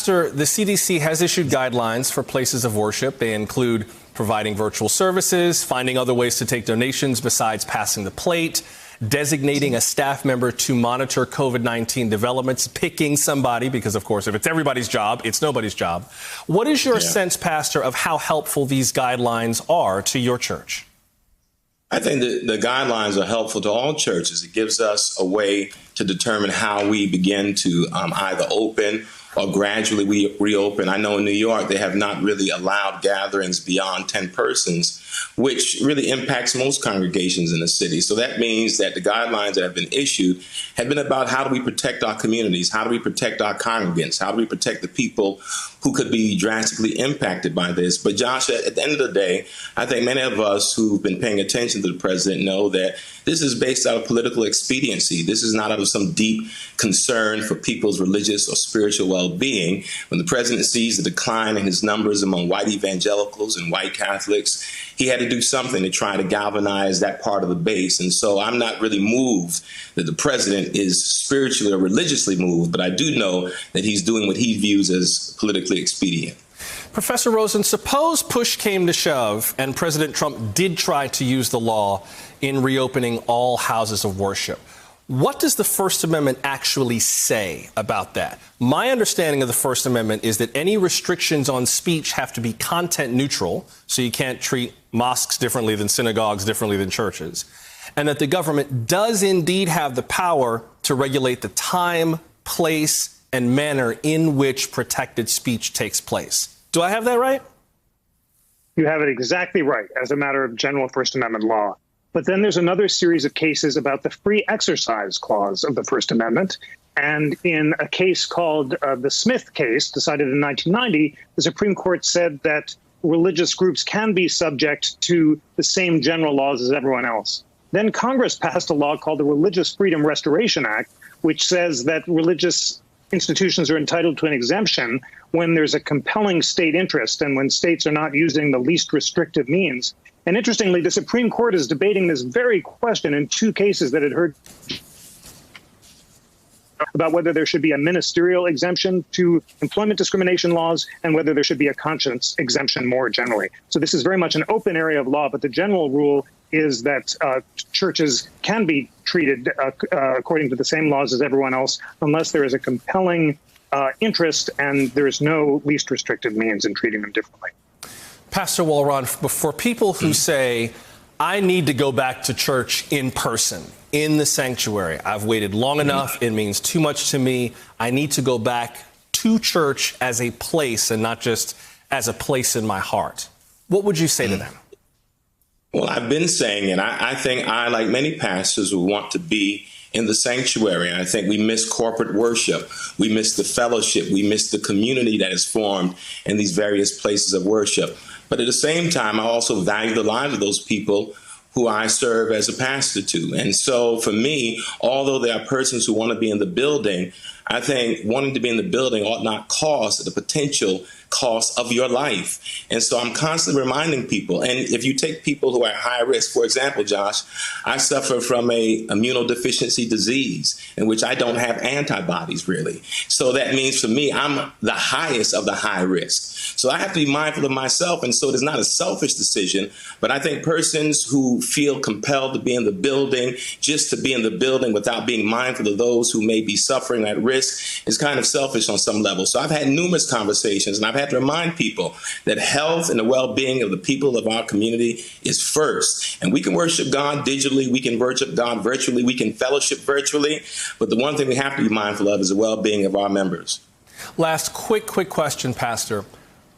Pastor, the CDC has issued guidelines for places of worship. They include providing virtual services, finding other ways to take donations besides passing the plate, designating a staff member to monitor COVID-19 developments, picking somebody, because, of course, if it's everybody's job, it's nobody's job. What is your sense, Pastor, of how helpful these guidelines are to your church? I think the guidelines are helpful to all churches. It gives us a way to determine how we begin to either open or gradually we reopen. I know in New York, they have not really allowed gatherings beyond 10 persons, which really impacts most congregations in the city. So that means that the guidelines that have been issued have been about how do we protect our communities? How do we protect our congregants? How do we protect the people who could be drastically impacted by this? But Josh, at the end of the day, I think many of us who've been paying attention to the president know that this is based out of political expediency. This is not out of some deep concern for people's religious or spiritual well-being. When the president sees the decline in his numbers among white evangelicals and white Catholics, he had to do something to try to galvanize that part of the base. And so I'm not really moved that the president is spiritually or religiously moved, but I do know that he's doing what he views as politically expedient. Professor Rosen, suppose push came to shove and President Trump did try to use the law in reopening all houses of worship. What does the First Amendment actually say about that? My understanding of the First Amendment is that any restrictions on speech have to be content neutral, so you can't treat mosques differently than synagogues, differently than churches, and that the government does indeed have the power to regulate the time, place, and manner in which protected speech takes place. Do I have that right? You have it exactly right as a matter of general First Amendment law. But then there's another series of cases about the free exercise clause of the First Amendment. And in a case called the Smith case, decided in 1990, the Supreme Court said that religious groups can be subject to the same general laws as everyone else. Then Congress passed a law called the Religious Freedom Restoration Act, which says that religious institutions are entitled to an exemption when there's a compelling state interest and when states are not using the least restrictive means. And interestingly, the Supreme Court is debating this very question in two cases that it heard about whether there should be a ministerial exemption to employment discrimination laws and whether there should be a conscience exemption more generally. So this is very much an open area of law, but the general rule is that churches can be treated according to the same laws as everyone else unless there is a compelling interest and there is no least restrictive means in treating them differently. Pastor Walrond, for people who say, I need to go back to church in person, in the sanctuary, I've waited long enough, it means too much to me, I need to go back to church as a place and not just as a place in my heart. What would you say to them? Well, I've been saying, and I think I, like many pastors, would want to be in the sanctuary. I think we miss corporate worship. We miss the fellowship. We miss the community that is formed in these various places of worship. But at the same time, I also value the lives of those people who I serve as a pastor to. And so for me, although there are persons who want to be in the building, I think wanting to be in the building ought not cost the potential cost of your life. And so I'm constantly reminding people, and if you take people who are at high risk, for example, Josh, I suffer from a immunodeficiency disease in which I don't have antibodies really. So that means for me, I'm the highest of the high risk. So I have to be mindful of myself. And so it is not a selfish decision, but I think persons who feel compelled to be in the building, just to be in the building without being mindful of those who may be suffering at risk is kind of selfish on some level. So I've had numerous conversations and I've had to remind people that health and the well-being of the people of our community is first. And we can worship God digitally, we can worship God virtually, we can fellowship virtually, but the one thing we have to be mindful of is the well-being of our members. Last quick question, Pastor.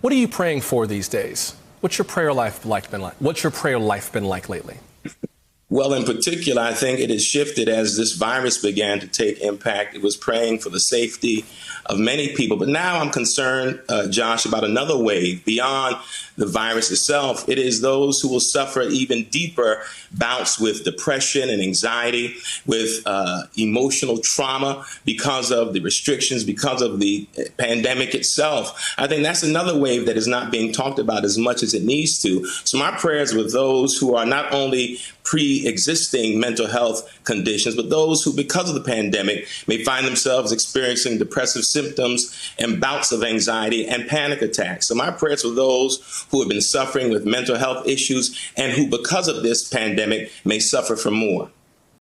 What are you praying for these days? What's your prayer life been like? What's your prayer life been like lately? Well, in particular, I think it has shifted as this virus began to take impact. It was praying for the safety of many people. But now I'm concerned, Josh, about another wave beyond the virus itself. It is those who will suffer even deeper bouts with depression and anxiety, with emotional trauma because of the restrictions, because of the pandemic itself. I think that's another wave that is not being talked about as much as it needs to. So my prayers with those who are not only pre-existing mental health conditions, but those who, because of the pandemic, may find themselves experiencing depressive symptoms and bouts of anxiety and panic attacks. So my prayers for those who have been suffering with mental health issues and who, because of this pandemic, may suffer from more.